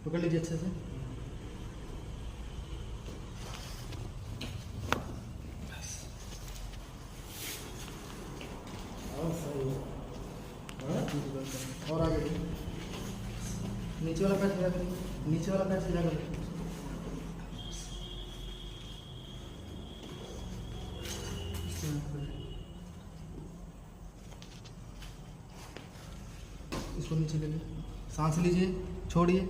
पकड़ लीजिए अच्छे से। और आगे नीचे वाला पैर सीधा करिए, नीचे वाला पैर सीधा करिए। इसको नीचे ले लीजिए, सांस लीजिए, छोड़िए।